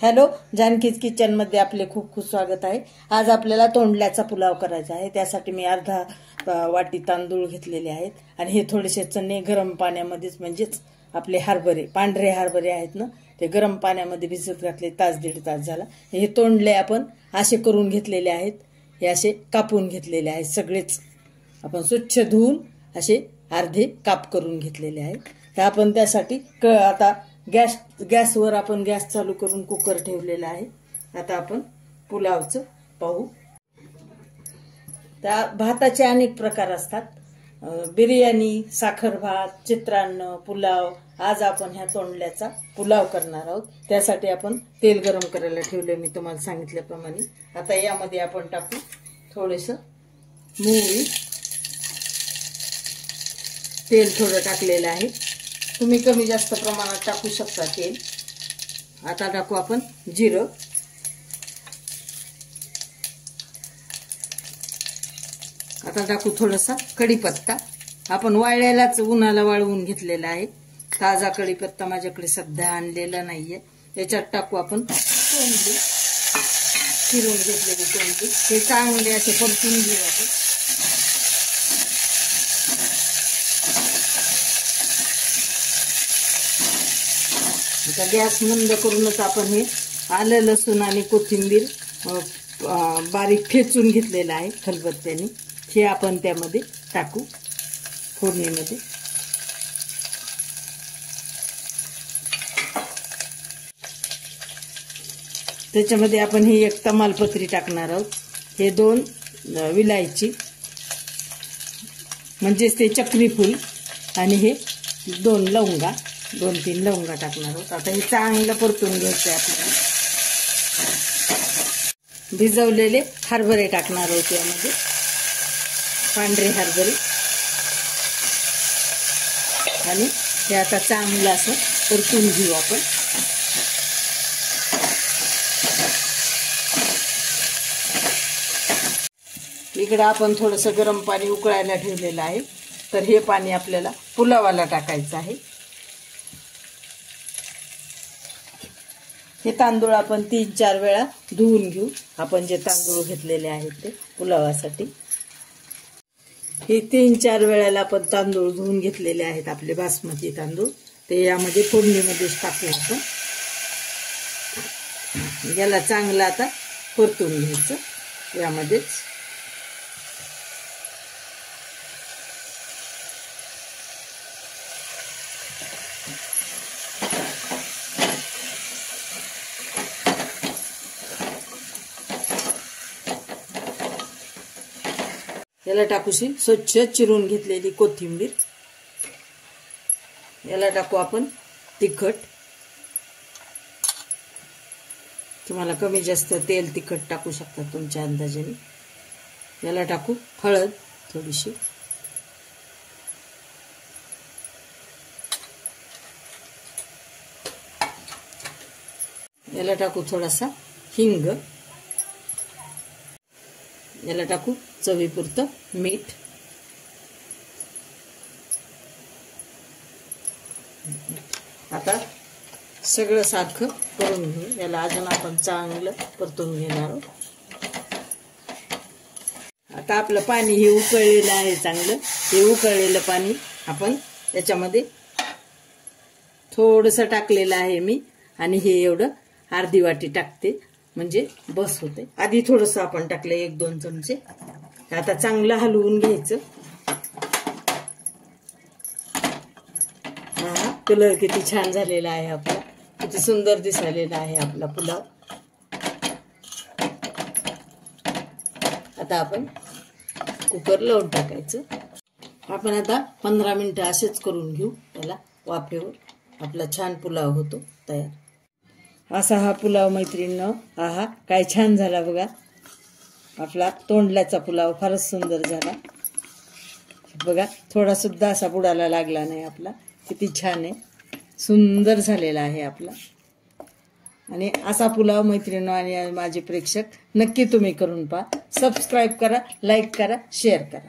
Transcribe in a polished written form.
Hello, जानकीज kitchen मध्ये आपले खूप खूप स्वागत आहे। आज आपल्याला तोंडल्याचा पुलाव करायचा आहे। त्यासाठी मी अर्धा वाटी तांदूळ घेतलेले आहेत आणि हे थोडेसे चणे गरम पाण्यामध्येच म्हणजेच आपले हरभरे पांढरे हरभरे आहेत ना, ते गरम पाण्यामध्ये भिजत घातले तास दीड तास झाला। हे तोंडले आपण असे करून घेतलेले आहेत, हे असे कापून घेतलेले आहेत। सगळेच आपण स्वच्छ धुवून असे अर्धे काप करून घेतलेले आहेत। तर आपण त्यासाठी आता गॅसवर आपण गॅस चालू करून कुकर ठेवलेला आहे। आता आपण पुलावचं पाहू। त्या भाताचे अनेक प्रकार असतात, बिर्याणी, साखर भात, चित्रान्न, पुलाव। आज आपण ह्या तोंडल्याचा पुलाव करणार आहोत। त्यासाठी आपण तेल गरम करायला ठेवले मी तुम्हाला सांगितल्याप्रमाणे। आता यामध्ये आपण टाकू थोडेसे मोहरी, तेल थोडं टाकलेलं आहे, तुम्ही कमी जास्त प्रमाणात टाकू शकता तेल। आता टाकू आपण जिरं, आता टाकू थोडासा कढीपत्ता। आपण वाळलेलाच उन्हाला वाळवून घेतलेला आहे, ताजा कढीपत्ता माझ्याकडे सध्या आणलेला नाहीये। त्याच्यात टाकू आपण तोंडली, चिरून घेतलेली तोंडली, हे चांगले असे परतून घेऊ आपण। आता गॅस मंद करूनच आपण हे आलं लसूण आणि कोथिंबीर बारीक ठेचून घेतलेलं आहे खलबत्त्याने, हे आपण त्यामध्ये टाकू फोडणीमध्ये। त्याच्यामध्ये आपण ही एक तमालपत्री टाकणार आहोत, हे 2 विलायची म्हणजेच ते चक्री फूल, आणि हे 2 लवंगा, 2-3 लवंगा टाकणार आहोत। आता हे चांगलं परतून घ्यायचं आहे आपल्याला। भिजवलेले हरभरे टाकणार आहोत यामध्ये, पांढरे हरभरे, आणि हे आता चांगलं असं परतून घेऊ आपण। इकडे आपण थोडंसं गरम पाणी उकळायला ठेवलेलं आहे, तर हे पाणी आपल्याला पुलावाला टाकायचं आहे। हे तांदूळ आपण 3-4 वेळा धुवून घेऊ, आपण जे तांदूळ घेतलेले आहेत ते पुलावासाठी। हे 3-4 वेळेला आपण तांदूळ धुवून घेतलेले आहेत आपले बासमती तांदूळ, ते यामध्ये फोडणीमध्येच टाकू आपण। याला चांगलं आता परतून घ्यायचं यामध्येच। याला टाकूशी स्वच्छ चिरून घेतलेली कोथिंबीर, याला टाकू आपण तिखट, तुम्हाला कमी जास्त तेल तिखट टाकू शकता तुमच्या अंदाजाने। याला टाकू हळद थोडीशी, याला टाकू थोडासा हिंग, याला टाकू चवीपुरतं मीठ, आता सगळं सारखं करून घेऊ। याला अजून आपण चांगलं परतून घेणार आहोत। आता आपलं पाणी हे उकळलेलं आहे चांगलं, हे उकळलेलं पाणी आपण याच्यामध्ये थोडंसं टाकलेलं आहे मी, आणि हे एवढं अर्धी वाटी टाकते म्हणजे बस होते। आधी थोडंसं आपण टाकलं 1-2 चमचे। आता चांगलं हलवून घ्यायचं। हा कलर किती छान झालेला आहे आपला, किती सुंदर दिसायलेला आहे आपला पुलाव। आता आपण कुकर लावून टाकायचं। आपण आता 15 मिनिटं असेच करून घेऊ त्याला वाफेवर, आपला छान पुलाव होतो तयार। असा हा पुलाव मैत्रिणींनो, आहा काय छान झाला बघा। आपला तोंडल्याचा पुलाव फारच सुंदर झाला बघा, थोडा सुद्धा असा बुडाला लागला नाही आपला, किती छान आहे, सुंदर झालेला आहे आपला। आणि असा पुलाव मैत्रिणींनो आणि माझे प्रेक्षक नक्की तुम्ही करून पहा। सबस्क्राईब करा, लाईक करा, शेअर करा।